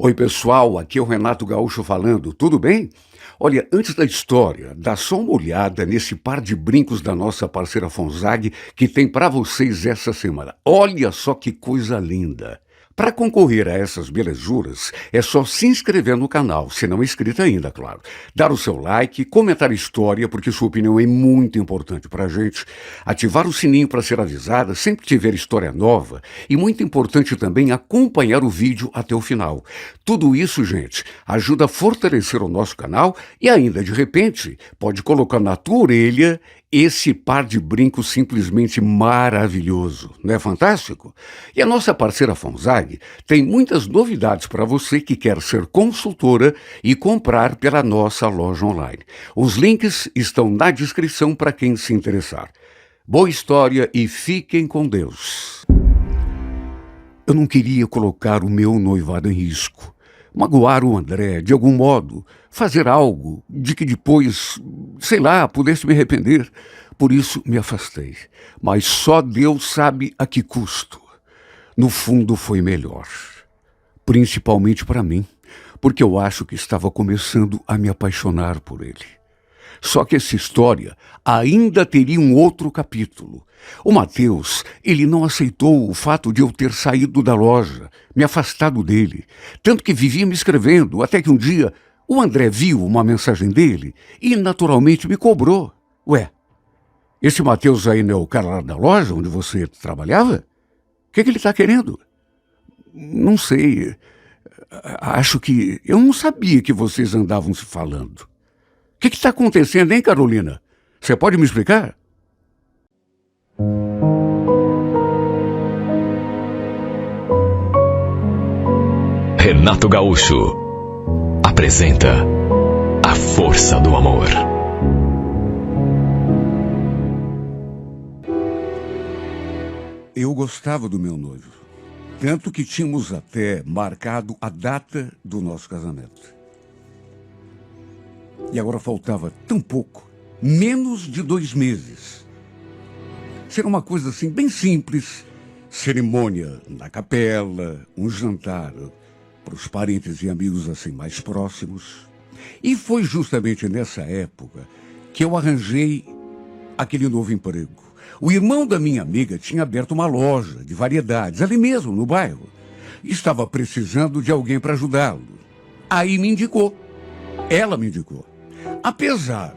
Oi, pessoal, aqui é o Renato Gaúcho falando, tudo bem? Olha, antes da história, dá só uma olhada nesse par de brincos da nossa parceira Fonzag que tem para vocês essa semana. Olha só que coisa linda! Para concorrer a essas belezuras, é só se inscrever no canal, se não é inscrito ainda, claro. Dar o seu like, comentar a história, porque sua opinião é muito importante para a gente. Ativar o sininho para ser avisada sempre que tiver história nova. E muito importante também acompanhar o vídeo até o final. Tudo isso, gente, ajuda a fortalecer o nosso canal e ainda, de repente, pode colocar na tua orelha esse par de brincos simplesmente maravilhoso, não é fantástico? E a nossa parceira Fonzag tem muitas novidades para você que quer ser consultora e comprar pela nossa loja online. Os links estão na descrição para quem se interessar. Boa história e fiquem com Deus. Eu não queria colocar o meu noivado em risco, magoar o André de algum modo, fazer algo de que depois, sei lá, pudesse me arrepender. Por isso me afastei. Mas só Deus sabe a que custo. No fundo foi melhor. Principalmente para mim, porque eu acho que estava começando a me apaixonar por ele. Só que essa história ainda teria um outro capítulo. O Matheus, ele não aceitou o fato de eu ter saído da loja, me afastado dele, tanto que vivia me escrevendo, até que um dia o André viu uma mensagem dele e naturalmente me cobrou. Ué, esse Matheus aí não é o cara lá da loja onde você trabalhava? O que ele está querendo? Não sei. Acho que... Eu não sabia que vocês andavam se falando. O que está acontecendo, hein, Carolina? Você pode me explicar? Renato Gaúcho apresenta A Força do Amor. Eu gostava do meu noivo, tanto que tínhamos até marcado a data do nosso casamento. E agora faltava tão pouco, menos de 2 meses. Será uma coisa assim bem simples, cerimônia na capela, um jantar para os parentes e amigos assim mais próximos. E foi justamente nessa época que eu arranjei aquele novo emprego. O irmão da minha amiga tinha aberto uma loja de variedades, ali mesmo, no bairro. Estava precisando de alguém para ajudá-lo. Aí me indicou. Ela me indicou. Apesar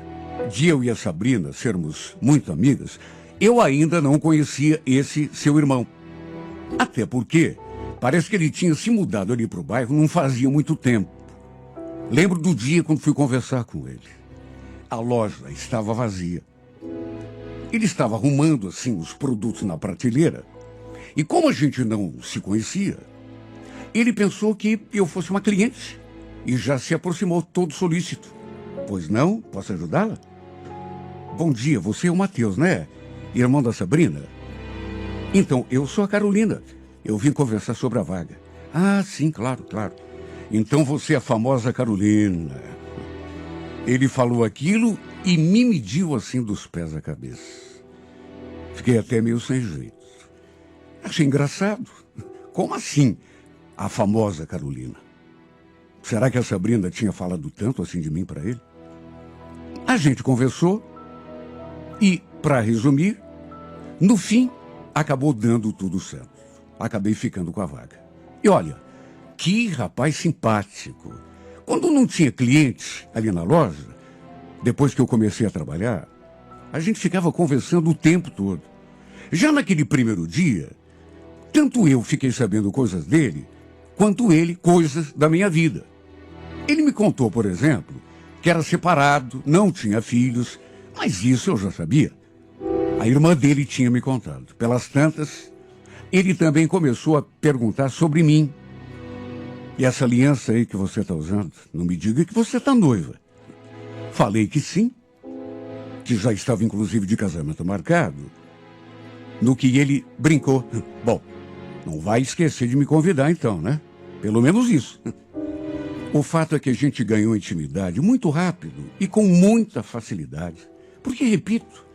de eu e a Sabrina sermos muito amigas, eu ainda não conhecia esse seu irmão. Até porque parece que ele tinha se mudado ali para o bairro não fazia muito tempo. Lembro do dia quando fui conversar com ele. A loja estava vazia. Ele estava arrumando assim os produtos na prateleira. E como a gente não se conhecia, ele pensou que eu fosse uma cliente e já se aproximou todo solícito. Pois não? Posso ajudá-la? Bom dia, você é o Matheus, né? Irmão da Sabrina? Então, eu sou a Carolina. Eu vim conversar sobre a vaga. Ah, sim, claro, claro. Então você é a famosa Carolina. Ele falou aquilo e me mediu assim dos pés à cabeça. Fiquei até meio sem jeito. Achei engraçado. Como assim, a famosa Carolina? Será que a Sabrina tinha falado tanto assim de mim para ele? A gente conversou e, para resumir, no fim, acabou dando tudo certo. Acabei ficando com a vaga. E olha, que rapaz simpático. Quando não tinha cliente ali na loja, depois que eu comecei a trabalhar, a gente ficava conversando o tempo todo. Já naquele primeiro dia, tanto eu fiquei sabendo coisas dele, quanto ele coisas da minha vida. Ele me contou, por exemplo, que era separado, não tinha filhos, mas isso eu já sabia. A irmã dele tinha me contado. Pelas tantas, ele também começou a perguntar sobre mim. E essa aliança aí que você está usando, não me diga que você está noiva. Falei que sim, que já estava inclusive de casamento marcado, no que ele brincou. Bom, não vai esquecer de me convidar então, né? Pelo menos isso. O fato é que a gente ganhou intimidade muito rápido e com muita facilidade. Porque, repito,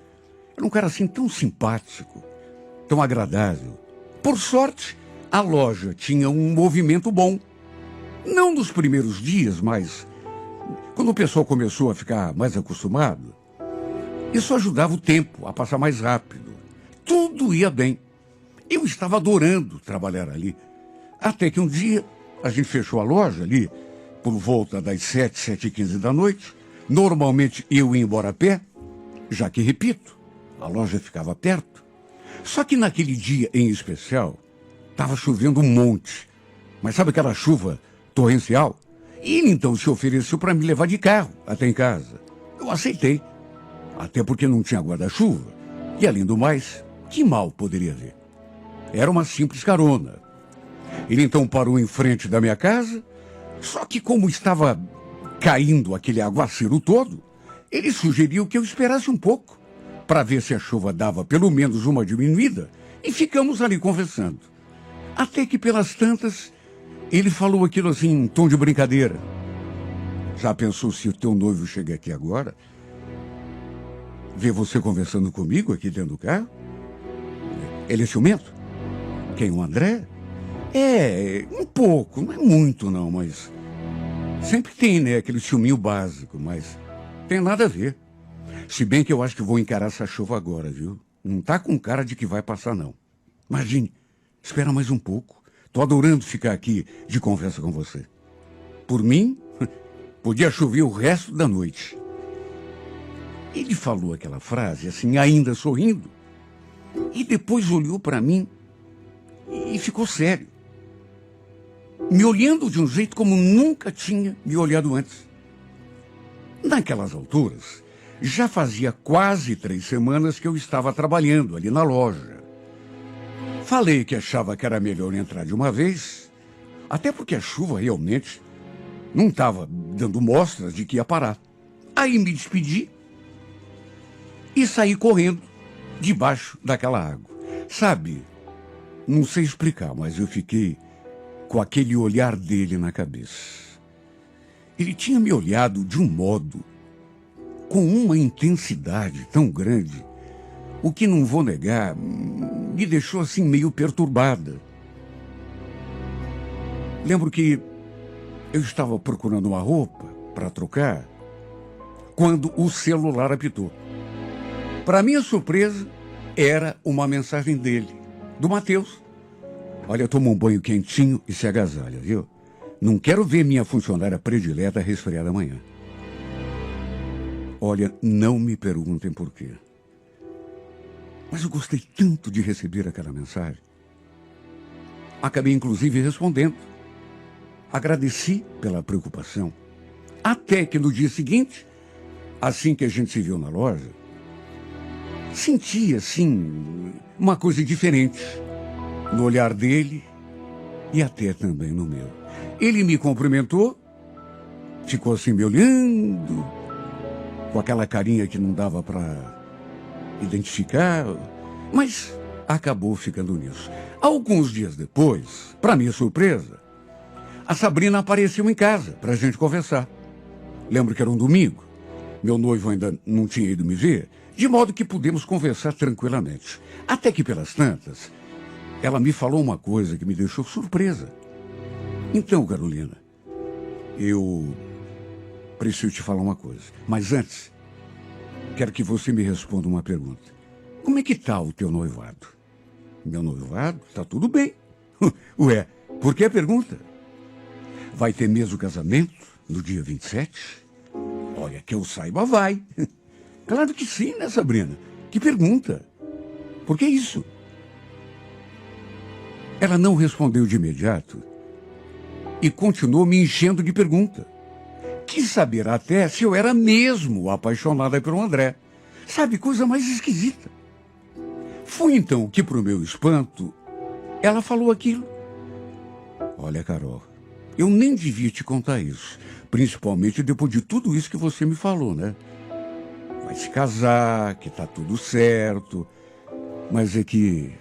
era um cara assim tão simpático, tão agradável. Por sorte, a loja tinha um movimento bom. Não nos primeiros dias, mas quando o pessoal começou a ficar mais acostumado, isso ajudava o tempo a passar mais rápido. Tudo ia bem. Eu estava adorando trabalhar ali. Até que um dia a gente fechou a loja ali por volta das 7h15 da noite. Normalmente eu ia embora a pé, já que, repito, a loja ficava perto. Só que naquele dia em especial, estava chovendo um monte. Mas sabe aquela chuva torrencial? E ele então se ofereceu para me levar de carro até em casa. Eu aceitei, até porque não tinha guarda-chuva. E além do mais, que mal poderia haver? Era uma simples carona. Ele então parou em frente da minha casa, só que como estava caindo aquele aguaceiro todo, ele sugeriu que eu esperasse um pouco, para ver se a chuva dava pelo menos uma diminuída, e ficamos ali conversando. Até que pelas tantas, ele falou aquilo assim em tom de brincadeira. Já pensou se o teu noivo chega aqui agora? Vê você conversando comigo aqui dentro do carro? Ele é ciumento? Quem, o André? É, um pouco, não é muito não, mas... Sempre tem, né, aquele ciúminho básico, mas tem nada a ver. Se bem que eu acho que vou encarar essa chuva agora, viu? Não tá com cara de que vai passar, não. Imagine, espera mais um pouco. Tô adorando ficar aqui de conversa com você. Por mim, podia chover o resto da noite. Ele falou aquela frase, assim, ainda sorrindo, e depois olhou para mim e ficou sério, me olhando de um jeito como nunca tinha me olhado antes. Naquelas alturas, já fazia quase 3 semanas que eu estava trabalhando ali na loja. Falei que achava que era melhor entrar de uma vez, até porque a chuva realmente não estava dando mostras de que ia parar. Aí me despedi e saí correndo debaixo daquela água. Sabe, não sei explicar, mas eu fiquei com aquele olhar dele na cabeça. Ele tinha me olhado de um modo, com uma intensidade tão grande, o que não vou negar, me deixou assim meio perturbada. Lembro que eu estava procurando uma roupa para trocar quando o celular apitou. Para minha surpresa, era uma mensagem dele, do Matheus. Olha, toma um banho quentinho e se agasalha, viu? Não quero ver minha funcionária predileta resfriada amanhã. Olha, não me perguntem por quê. Mas eu gostei tanto de receber aquela mensagem. Acabei, inclusive, respondendo. Agradeci pela preocupação. Até que no dia seguinte, assim que a gente se viu na loja, senti, assim, uma coisa diferente no olhar dele e até também no meu. Ele me cumprimentou, ficou assim me olhando, com aquela carinha que não dava para identificar, mas acabou ficando nisso. Alguns dias depois, para minha surpresa, a Sabrina apareceu em casa para a gente conversar. Lembro que era um domingo, meu noivo ainda não tinha ido me ver, de modo que pudemos conversar tranquilamente. Até que pelas tantas, ela me falou uma coisa que me deixou surpresa. Então, Carolina, eu preciso te falar uma coisa. Mas antes, quero que você me responda uma pergunta. Como é que tá o teu noivado? Meu noivado? Tá tudo bem. Ué, por que a pergunta? Vai ter mesmo casamento no dia 27? Olha, que eu saiba, vai. Claro que sim, né, Sabrina? Que pergunta? Por que isso? Ela não respondeu de imediato e continuou me enchendo de pergunta. Quis saber até se eu era mesmo apaixonada pelo André. Sabe, coisa mais esquisita. Foi então que, para o meu espanto, ela falou aquilo. Olha, Carol, eu nem devia te contar isso, principalmente depois de tudo isso que você me falou, né? Vai se casar, que tá tudo certo, mas é que...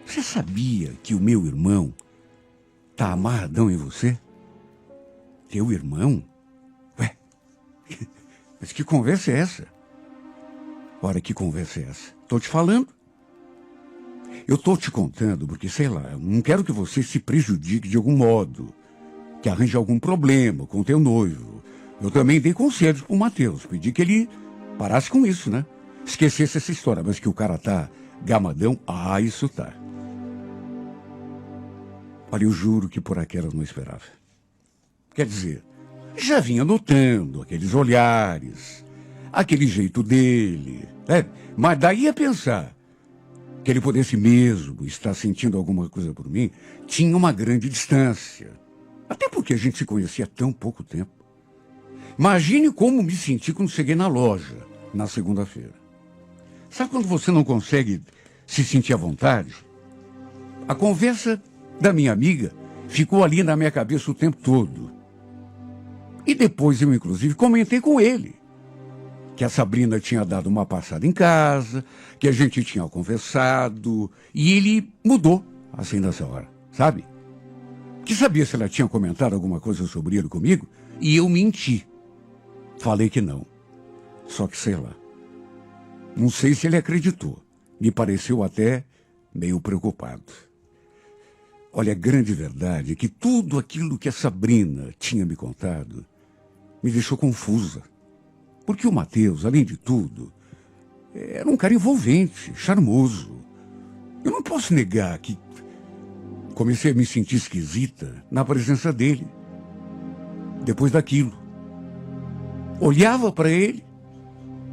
Você sabia que o meu irmão tá amarradão em você? Teu irmão? Ué, mas que conversa é essa? Ora, que conversa é essa? Tô te falando. Eu tô te contando porque, sei lá, eu não quero que você se prejudique de algum modo. que arranje algum problema com o teu noivo. Eu também dei conselhos pro Matheus, pedi que ele parasse com isso, né? Esquecesse essa história, mas que o cara tá gamadão, isso tá. Olha, eu juro que por aquela eu não esperava. Quer dizer, já vinha notando aqueles olhares, aquele jeito dele, né? Mas daí a pensar que ele pudesse mesmo estar sentindo alguma coisa por mim, tinha uma grande distância. Até porque a gente se conhecia há tão pouco tempo. Imagine como me senti quando cheguei na loja, na segunda-feira. Sabe quando você não consegue se sentir à vontade? A conversa da minha amiga ficou ali na minha cabeça o tempo todo. E depois eu, inclusive, comentei com ele que a Sabrina tinha dado uma passada em casa, que a gente tinha conversado, e ele mudou, assim, nessa hora, sabe? Que sabia se ela tinha comentado alguma coisa sobre ele comigo, e eu menti. Falei que não. Só que sei lá. Não sei se ele acreditou. Me pareceu até meio preocupado. Olha, a grande verdade é que tudo aquilo que a Sabrina tinha me contado me deixou confusa. Porque o Matheus, além de tudo, era um cara envolvente, charmoso. Eu não posso negar que comecei a me sentir esquisita na presença dele. Depois daquilo. Olhava para ele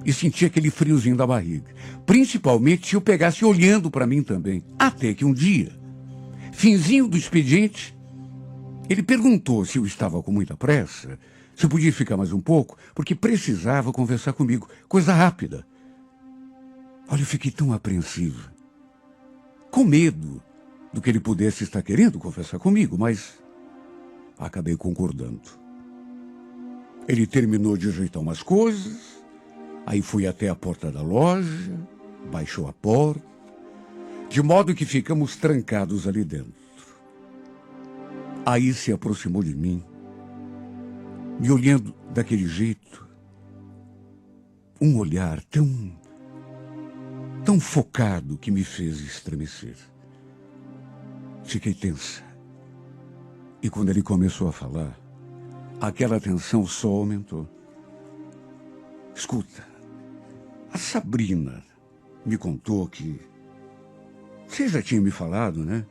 e sentia aquele friozinho da barriga. Principalmente se eu pegasse olhando para mim também. Até que um dia, finzinho do expediente, ele perguntou se eu estava com muita pressa, se eu podia ficar mais um pouco, porque precisava conversar comigo. Coisa rápida. Olha, eu fiquei tão apreensiva. Com medo do que ele pudesse estar querendo conversar comigo, mas acabei concordando. Ele terminou de ajeitar umas coisas, aí fui até a porta da loja, baixou a porta, de modo que ficamos trancados ali dentro. Aí se aproximou de mim, me olhando daquele jeito, um olhar tão focado que me fez estremecer. Fiquei tensa. E quando ele começou a falar, aquela tensão só aumentou. Escuta, a Sabrina me contou que você já tinha me falado, né?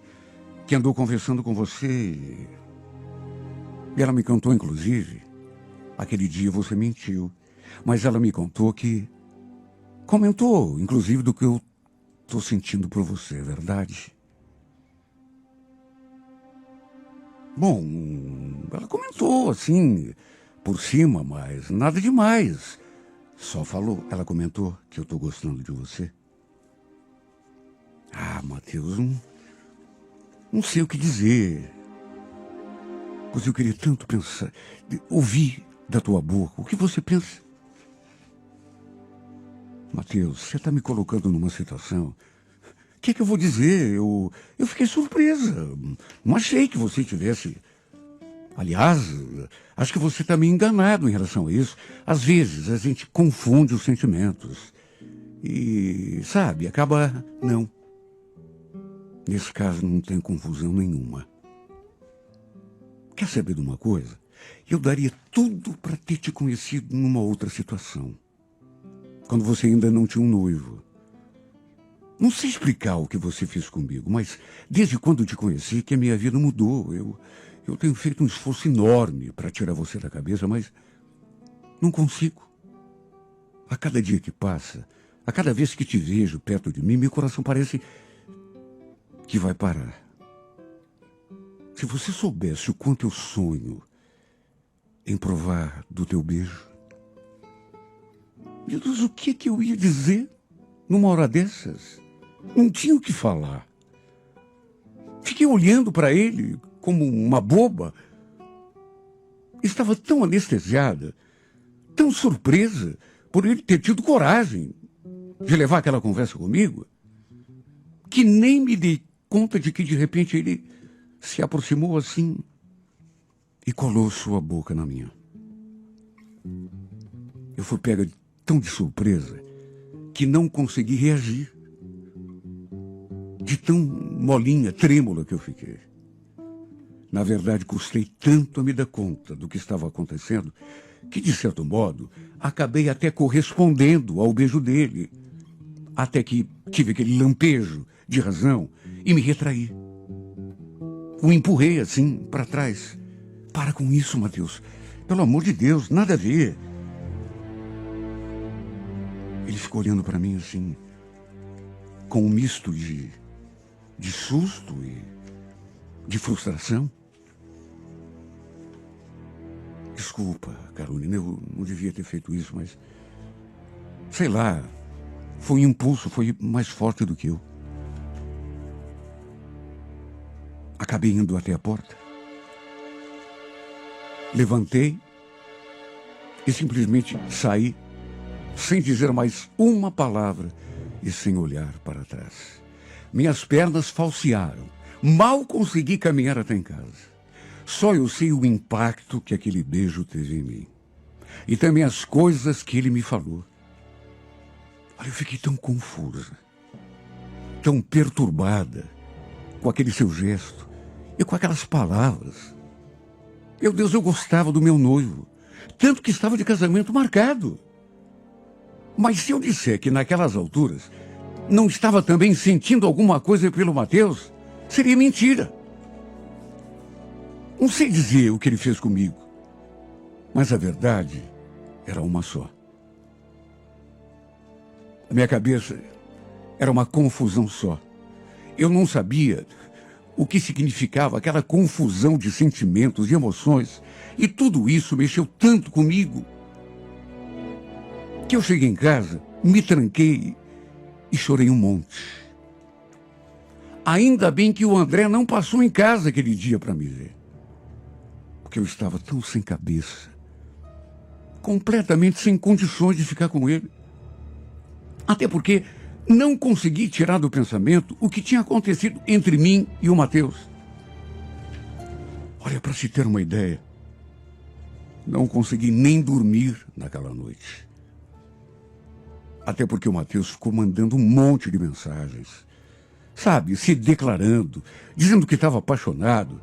Que andou conversando com você. E ela me contou, inclusive, aquele dia você mentiu. Mas ela me contou que comentou, inclusive, do que eu estou sentindo por você, é verdade? Bom, ela comentou, assim, por cima, mas nada demais. Só falou, ela comentou que eu estou gostando de você. Matheus, não sei o que dizer. Pois eu queria tanto pensar, ouvir da tua boca o que você pensa. Matheus, você está me colocando numa situação. O que eu vou dizer? Eu fiquei surpresa. Não achei que você tivesse... Aliás, acho que você está meio enganado em relação a isso. Às vezes a gente confunde os sentimentos. E, sabe, acaba... Não. Nesse caso não tem confusão nenhuma. Quer saber de uma coisa? Eu daria tudo para ter te conhecido numa outra situação. Quando você ainda não tinha um noivo. Não sei explicar o que você fez comigo, mas desde quando te conheci que a minha vida mudou. Eu tenho feito um esforço enorme para tirar você da cabeça, mas não consigo. A cada dia que passa, a cada vez que te vejo perto de mim, meu coração parece que vai parar. Se você soubesse o quanto eu sonho em provar do teu beijo, meu Deus, o que eu ia dizer numa hora dessas? Não tinha o que falar. Fiquei olhando para ele como uma boba. Estava tão anestesiada, tão surpresa por ele ter tido coragem de levar aquela conversa comigo, que nem me dei conta de que de repente ele se aproximou assim e colou sua boca na minha. Eu fui pega tão de surpresa que não consegui reagir. De tão molinha, trêmula que eu fiquei. Na verdade, custei tanto a me dar conta do que estava acontecendo que, de certo modo, acabei até correspondendo ao beijo dele. Até que tive aquele lampejo de razão e me retraí. O empurrei assim, para trás. Para com isso, Matheus. Pelo amor de Deus, nada a ver. Ele ficou olhando para mim assim, com um misto de susto e de frustração. Desculpa, Carolina, eu não devia ter feito isso, mas... sei lá, foi um impulso, foi mais forte do que eu. Acabei indo até a porta. Levantei e simplesmente saí, sem dizer mais uma palavra e sem olhar para trás. Minhas pernas falsearam. Mal consegui caminhar até em casa. Só eu sei o impacto que aquele beijo teve em mim. E também as coisas que ele me falou. Olha, eu fiquei tão confusa, tão perturbada com aquele seu gesto e com aquelas palavras. Meu Deus, eu gostava do meu noivo, tanto que estava de casamento marcado. Mas se eu disser que naquelas alturas não estava também sentindo alguma coisa pelo Matheus, seria mentira. Não sei dizer o que ele fez comigo, mas a verdade era uma só. A minha cabeça era uma confusão só. Eu não sabia o que significava aquela confusão de sentimentos e emoções, e tudo isso mexeu tanto comigo que eu cheguei em casa, me tranquei e chorei um monte. Ainda bem que o André não passou em casa aquele dia para me ver. Porque eu estava tão sem cabeça, completamente sem condições de ficar com ele. Até porque não consegui tirar do pensamento o que tinha acontecido entre mim e o Matheus. Olha, para se ter uma ideia, não consegui nem dormir naquela noite. Até porque o Matheus ficou mandando um monte de mensagens, sabe, se declarando, dizendo que estava apaixonado.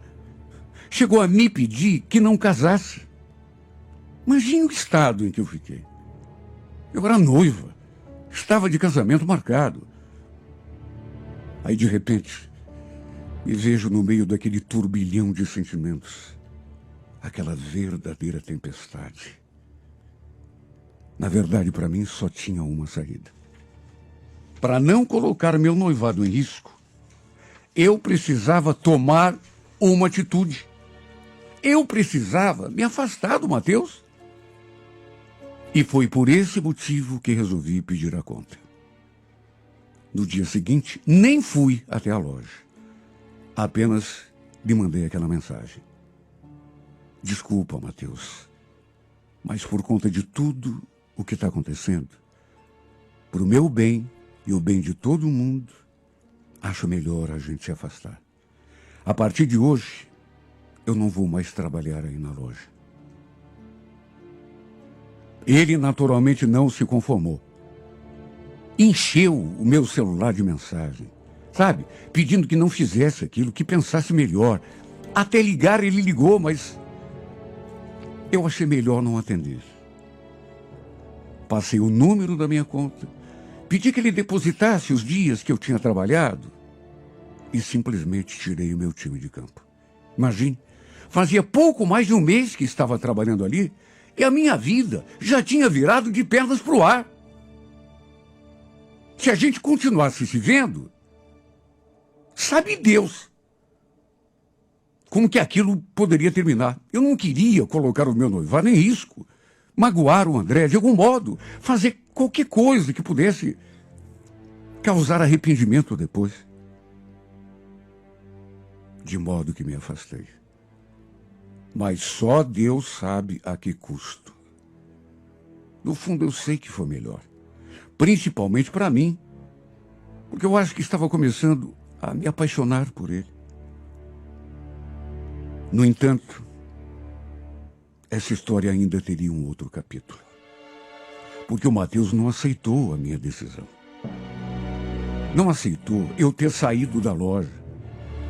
Chegou a me pedir que não casasse. Imagine o estado em que eu fiquei. Eu era noiva, estava de casamento marcado. Aí, de repente, me vejo no meio daquele turbilhão de sentimentos, aquela verdadeira tempestade. Na verdade, para mim, só tinha uma saída. Para não colocar meu noivado em risco, eu precisava tomar uma atitude. Eu precisava me afastar do Matheus. E foi por esse motivo que resolvi pedir a conta. No dia seguinte, nem fui até a loja. Apenas lhe mandei aquela mensagem. Desculpa, Matheus, mas por conta de tudo o que está acontecendo, para o meu bem e o bem de todo mundo, acho melhor a gente se afastar. A partir de hoje, eu não vou mais trabalhar aí na loja. Ele naturalmente não se conformou. Encheu o meu celular de mensagem, sabe? Pedindo que não fizesse aquilo, que pensasse melhor. Até ligar ele ligou, mas eu achei melhor não atender. Passei o número da minha conta, pedi que ele depositasse os dias que eu tinha trabalhado e simplesmente tirei o meu time de campo. Imagine, fazia pouco mais de um mês que estava trabalhando ali e a minha vida já tinha virado de pernas para o ar. Se a gente continuasse se vendo, sabe Deus como que aquilo poderia terminar. Eu não queria colocar o meu noivado em risco, magoar o André de algum modo, fazer qualquer coisa que pudesse causar arrependimento depois. De modo que me afastei. Mas só Deus sabe a que custo. No fundo, eu sei que foi melhor. Principalmente para mim. Porque eu acho que estava começando a me apaixonar por ele. No entanto, essa história ainda teria um outro capítulo. Porque o Matheus não aceitou a minha decisão. Não aceitou eu ter saído da loja.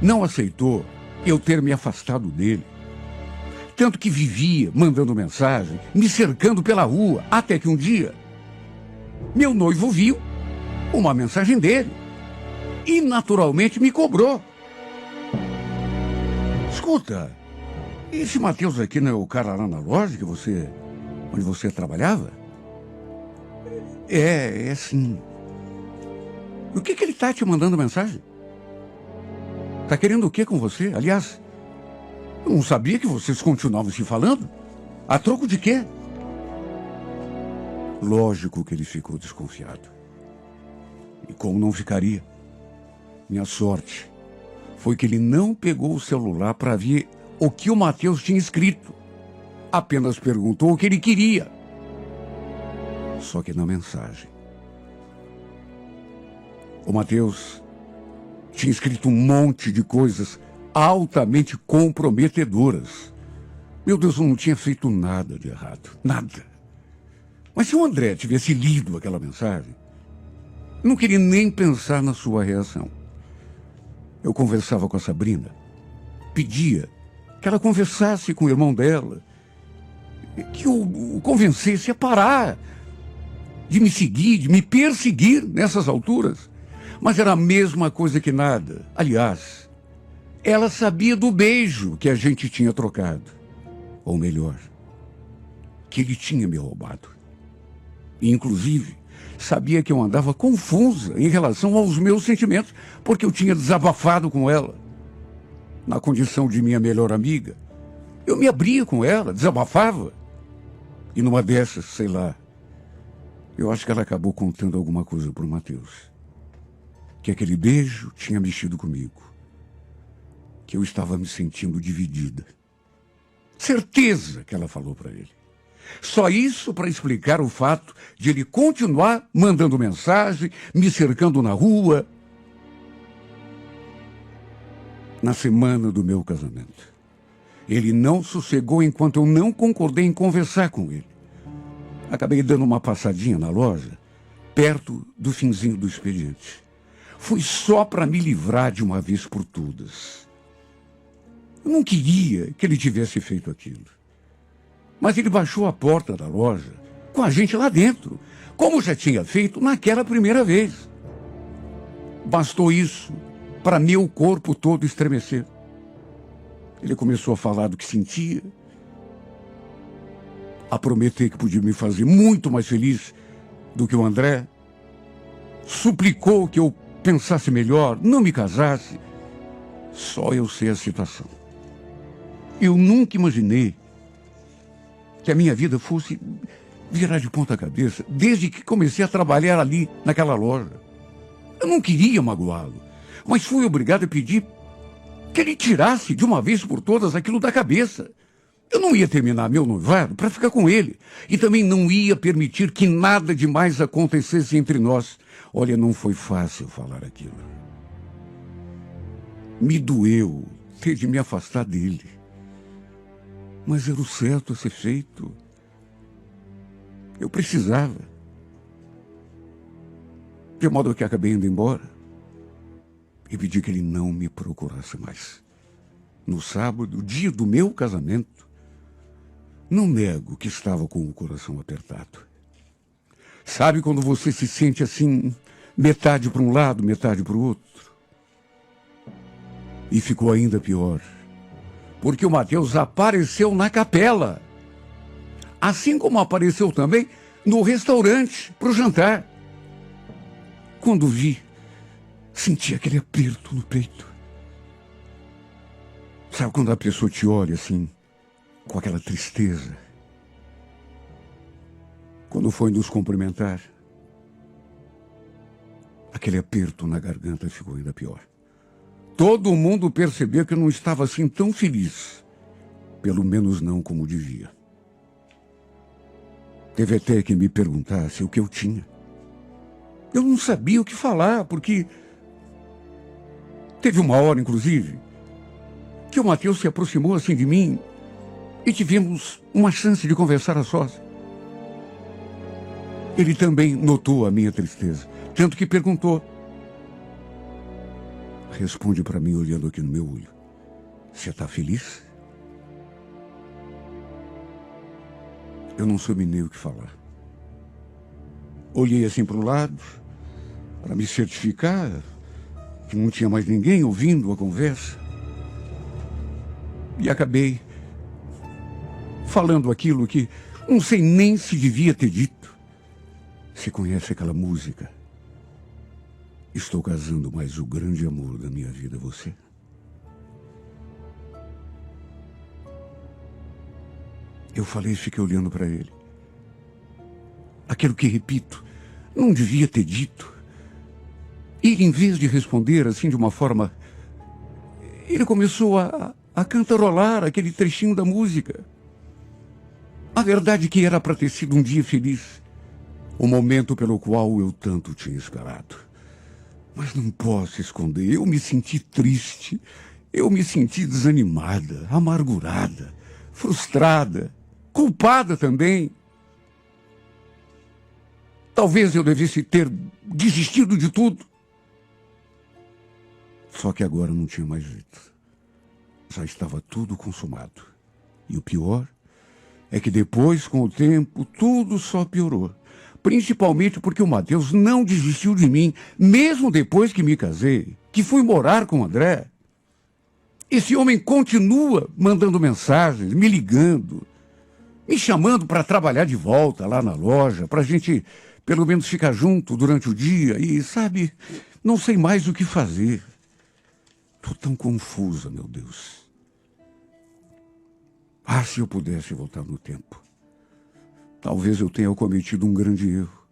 Não aceitou eu ter me afastado dele. Tanto que vivia mandando mensagem, me cercando pela rua, até que um dia, meu noivo viu uma mensagem dele e naturalmente me cobrou. Escuta, esse Matheus aqui não é o cara lá na loja onde você trabalhava? É sim. O que ele tá te mandando mensagem? Tá querendo o que com você? Aliás, eu não sabia que vocês continuavam se falando. A troco de quê? Lógico que ele ficou desconfiado. E como não ficaria? Minha sorte foi que ele não pegou o celular para ver o que o Matheus tinha escrito. Apenas perguntou o que ele queria. Só que na mensagem, o Matheus tinha escrito um monte de coisas altamente comprometedoras. Meu Deus, eu não tinha feito nada de errado. Nada. Mas se o André tivesse lido aquela mensagem, eu não queria nem pensar na sua reação. Eu conversava com a Sabrina, pedia que ela conversasse com o irmão dela, que o convencesse a parar de me seguir, de me perseguir nessas alturas. Mas era a mesma coisa que nada. Aliás, ela sabia do beijo que a gente tinha trocado. Ou melhor, que ele tinha me roubado. E, inclusive, sabia que eu andava confusa em relação aos meus sentimentos, porque eu tinha desabafado com ela. Na condição de minha melhor amiga, eu me abria com ela, desabafava. E numa dessas, sei lá, eu acho que ela acabou contando alguma coisa para o Matheus. Que aquele beijo tinha mexido comigo. Que eu estava me sentindo dividida. Certeza que ela falou para ele. Só isso para explicar o fato de ele continuar mandando mensagem, me cercando na rua. Na semana do meu casamento, ele não sossegou enquanto eu não concordei em conversar com ele. Acabei dando uma passadinha na loja, perto do finzinho do expediente. Fui só para me livrar de uma vez por todas. Eu não queria que ele tivesse feito aquilo. Mas ele baixou a porta da loja com a gente lá dentro, como já tinha feito naquela primeira vez. Bastou isso para meu corpo todo estremecer. Ele começou a falar do que sentia, a prometer que podia me fazer muito mais feliz do que o André. Suplicou que eu pensasse melhor, não me casasse. Só eu sei a situação. Eu nunca imaginei que a minha vida fosse virar de ponta cabeça desde que comecei a trabalhar ali naquela loja. Eu não queria magoá-lo, mas fui obrigado a pedir que ele tirasse de uma vez por todas aquilo da cabeça. Eu não ia terminar meu noivado para ficar com ele. E também não ia permitir que nada demais acontecesse entre nós. Olha, não foi fácil falar aquilo. Me doeu ter de me afastar dele. Mas era o certo a ser feito. Eu precisava. De modo que acabei indo embora. E pedi que ele não me procurasse mais. No sábado, dia do meu casamento, não nego que estava com o coração apertado. Sabe quando você se sente assim, metade para um lado, metade para o outro? E ficou ainda pior, porque o Matheus apareceu na capela, assim como apareceu também no restaurante para o jantar. Quando vi, senti aquele aperto no peito. Sabe quando a pessoa te olha assim, com aquela tristeza? Quando foi nos cumprimentar, aquele aperto na garganta ficou ainda pior. Todo mundo percebeu que eu não estava assim tão feliz, pelo menos não como devia. Teve até que me perguntasse o que eu tinha. Eu não sabia o que falar, porque teve uma hora, inclusive, que o Matheus se aproximou assim de mim e tivemos uma chance de conversar a sós. Ele também notou a minha tristeza, tanto que perguntou: responde para mim olhando aqui no meu olho. Você está feliz? Eu não soube nem o que falar. Olhei assim para o lado, para me certificar que não tinha mais ninguém ouvindo a conversa. E acabei falando aquilo que não sei nem se devia ter dito. Você conhece aquela música? Estou casando, mas o grande amor da minha vida é você. Eu falei e fiquei olhando para ele. Aquilo que, repito, não devia ter dito. Ele, em vez de responder assim de uma forma, ele começou a cantarolar aquele trechinho da música. A verdade é que era para ter sido um dia feliz, o momento pelo qual eu tanto tinha esperado. Mas não posso esconder, eu me senti triste, eu me senti desanimada, amargurada, frustrada, culpada também. Talvez eu devesse ter desistido de tudo. Só que agora não tinha mais jeito. Já estava tudo consumado. E o pior é que depois, com o tempo, tudo só piorou. Principalmente porque o Matheus não desistiu de mim, mesmo depois que me casei, que fui morar com o André. Esse homem continua mandando mensagens, me ligando, me chamando para trabalhar de volta lá na loja, para a gente pelo menos ficar junto durante o dia e, sabe, não sei mais o que fazer. Estou tão confusa, meu Deus. Ah, se eu pudesse voltar no tempo. Talvez eu tenha cometido um grande erro.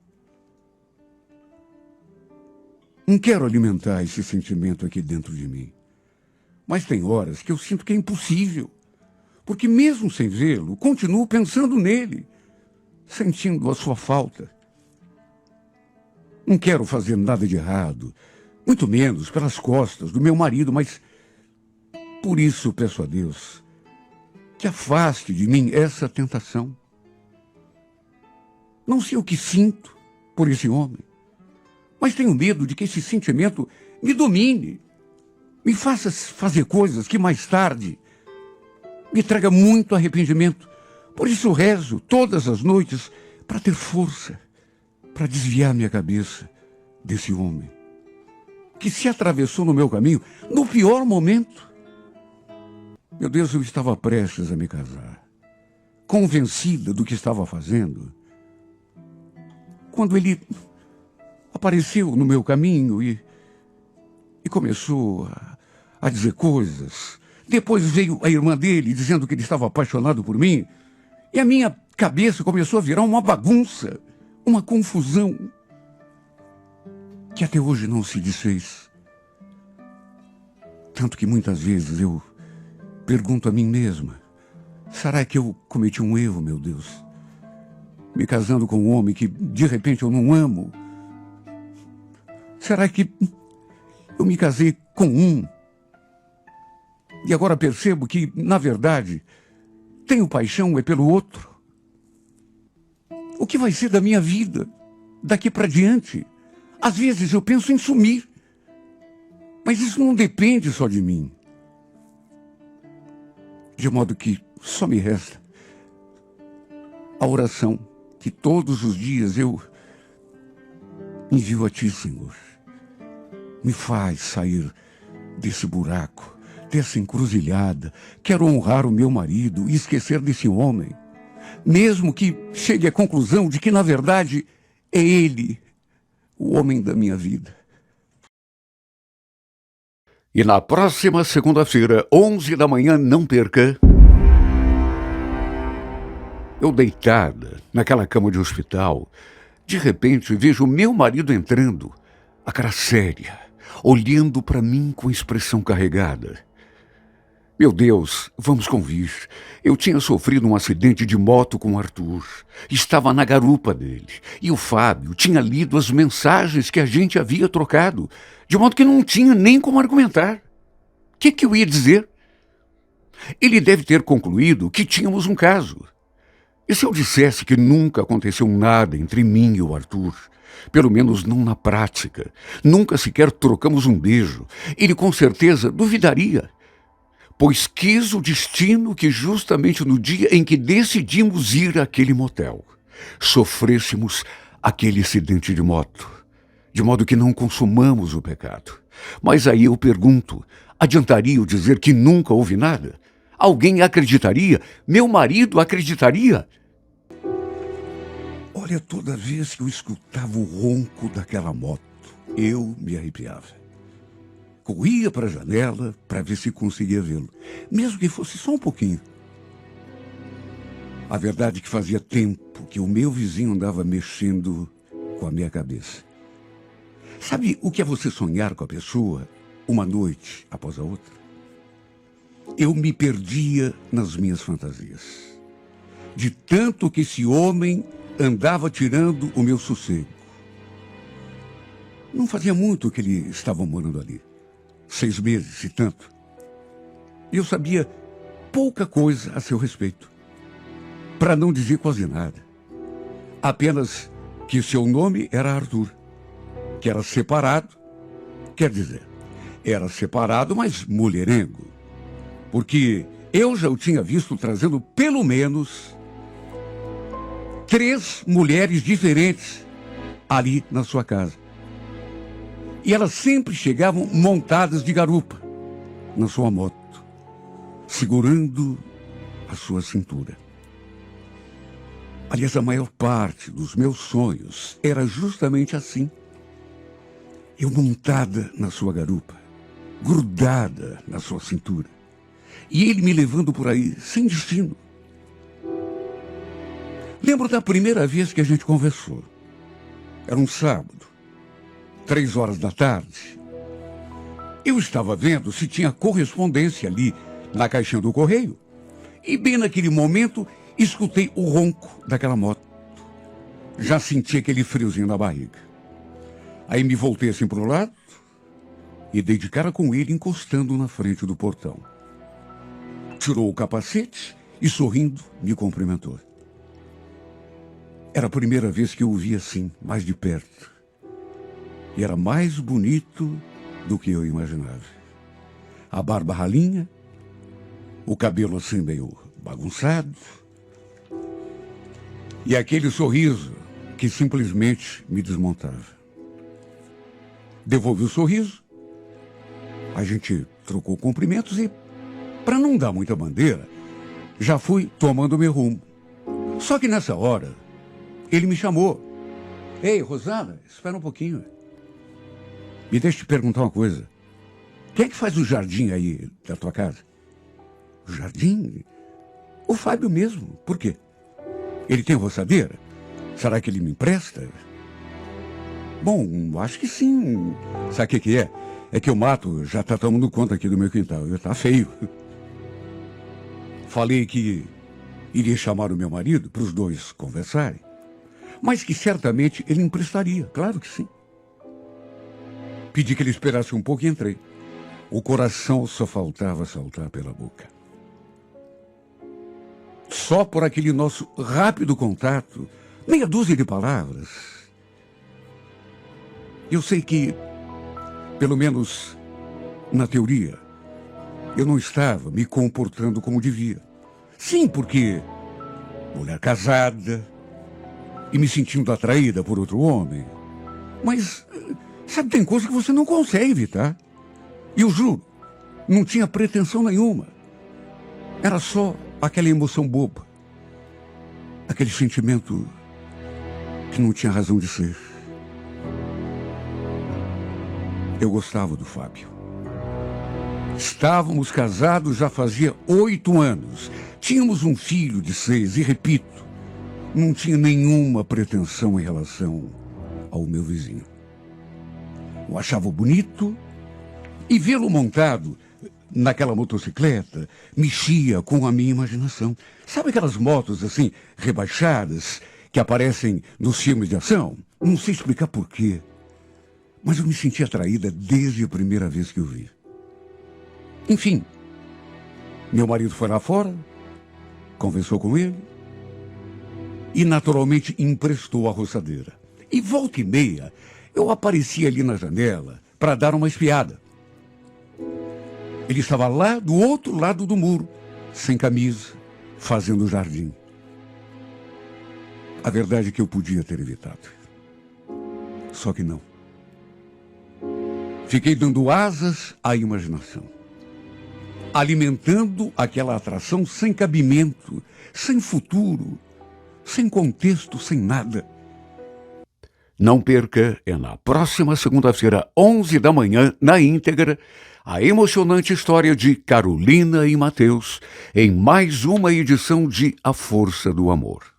Não quero alimentar esse sentimento aqui dentro de mim. Mas tem horas que eu sinto que é impossível. Porque mesmo sem vê-lo, continuo pensando nele, sentindo a sua falta. Não quero fazer nada de errado, muito menos pelas costas do meu marido, mas por isso peço a Deus que afaste de mim essa tentação. Não sei o que sinto por esse homem, mas tenho medo de que esse sentimento me domine, me faça fazer coisas que mais tarde me traga muito arrependimento. Por isso rezo todas as noites para ter força, para desviar minha cabeça desse homem que se atravessou no meu caminho no pior momento. Meu Deus, eu estava prestes a me casar, convencida do que estava fazendo, quando ele apareceu no meu caminho e começou a dizer coisas. Depois veio a irmã dele dizendo que ele estava apaixonado por mim. E a minha cabeça começou a virar uma bagunça, uma confusão, que até hoje não se desfez. Tanto que muitas vezes eu pergunto a mim mesma, será que eu cometi um erro, meu Deus? Me casando com um homem que de repente eu não amo? Será que eu me casei com um? E agora percebo que, na verdade, tenho paixão é pelo outro. O que vai ser da minha vida daqui para diante? Às vezes eu penso em sumir, mas isso não depende só de mim. De modo que só me resta a oração que todos os dias eu envio a Ti, Senhor. Me faz sair desse buraco, dessa encruzilhada. Quero honrar o meu marido e esquecer desse homem, mesmo que chegue à conclusão de que, na verdade, é ele o homem da minha vida. E na próxima segunda-feira, 11 da manhã, não perca. Eu deitada naquela cama de hospital, de repente vejo o meu marido entrando, a cara séria, olhando para mim com expressão carregada. Meu Deus, vamos convir. Eu tinha sofrido um acidente de moto com o Arthur. Estava na garupa dele. E o Fábio tinha lido as mensagens que a gente havia trocado, de modo que não tinha nem como argumentar. O que eu ia dizer? Ele deve ter concluído que tínhamos um caso. E se eu dissesse que nunca aconteceu nada entre mim e o Arthur, pelo menos não na prática, nunca sequer trocamos um beijo, ele com certeza duvidaria. pois quis o destino que justamente no dia em que decidimos ir àquele motel, sofrêssemos aquele acidente de moto, de modo que não consumamos o pecado. Mas aí eu pergunto, adiantaria eu dizer que nunca houve nada? Alguém acreditaria? Meu marido acreditaria? Olha, toda vez que eu escutava o ronco daquela moto, eu me arrepiava. Corria para a janela para ver se conseguia vê-lo, mesmo que fosse só um pouquinho. A verdade é que fazia tempo que o meu vizinho andava mexendo com a minha cabeça. Sabe o que é você sonhar com a pessoa uma noite após a outra? Eu me perdia nas minhas fantasias, de tanto que esse homem andava tirando o meu sossego. Não fazia muito que ele estava morando ali. 6 meses, se tanto. E eu sabia pouca coisa a seu respeito. Para não dizer quase nada. Apenas que seu nome era Arthur. Que era separado. Quer dizer, era separado, mas mulherengo. Porque eu já o tinha visto trazendo pelo menos 3 mulheres diferentes ali na sua casa. E elas sempre chegavam montadas de garupa na sua moto, segurando a sua cintura. Aliás, a maior parte dos meus sonhos era justamente assim. Eu montada na sua garupa, grudada na sua cintura. E ele me levando por aí, sem destino. Lembro da primeira vez que a gente conversou. Era um sábado. 3 horas da tarde, eu estava vendo se tinha correspondência ali na caixinha do correio e bem naquele momento escutei o ronco daquela moto. Já senti aquele friozinho na barriga. Aí me voltei assim para o lado e dei de cara com ele encostando na frente do portão. Tirou o capacete e sorrindo me cumprimentou. Era a primeira vez que eu o vi assim, mais de perto. E era mais bonito do que eu imaginava. A barba ralinha, o cabelo assim meio bagunçado, e aquele sorriso que simplesmente me desmontava. Devolvi o sorriso, a gente trocou cumprimentos e, para não dar muita bandeira, já fui tomando meu rumo. Só que nessa hora, ele me chamou. Ei, Rosana, espera um pouquinho. Me deixa te perguntar uma coisa. Quem é que faz o jardim aí da tua casa? O jardim? O Fábio mesmo. Por quê? Ele tem roçadeira? Será que ele me empresta? Bom, acho que sim. Sabe o que é? É que o mato já está tomando conta aqui do meu quintal. Está feio. Falei que iria chamar o meu marido para os dois conversarem. Mas que certamente ele emprestaria. Claro que sim. Pedi que ele esperasse um pouco e entrei. O coração só faltava saltar pela boca. Só por aquele nosso rápido contato, meia dúzia de palavras. Eu sei que, pelo menos na teoria, eu não estava me comportando como devia. Sim, porque mulher casada e me sentindo atraída por outro homem. Mas... sabe, tem coisa que você não consegue evitar. E eu juro, não tinha pretensão nenhuma. Era só aquela emoção boba. Aquele sentimento que não tinha razão de ser. Eu gostava do Fábio. Estávamos casados já fazia 8 anos. Tínhamos um filho de 6 e, repito, não tinha nenhuma pretensão em relação ao meu vizinho. O achava bonito e vê-lo montado naquela motocicleta mexia com a minha imaginação. Sabe aquelas motos assim, rebaixadas, que aparecem nos filmes de ação? Não sei explicar por quê, mas eu me senti atraída desde a primeira vez que o vi. Enfim, meu marido foi lá fora, conversou com ele e naturalmente emprestou a roçadeira. E volta e meia, eu aparecia ali na janela para dar uma espiada. Ele estava lá do outro lado do muro, sem camisa, fazendo jardim. A verdade é que eu podia ter evitado. Só que não. Fiquei dando asas à imaginação, alimentando aquela atração sem cabimento, sem futuro, sem contexto, sem nada. Não perca, é na próxima segunda-feira, 11 da manhã, na íntegra, a emocionante história de Carolina e Mateus, em mais uma edição de A Força do Amor.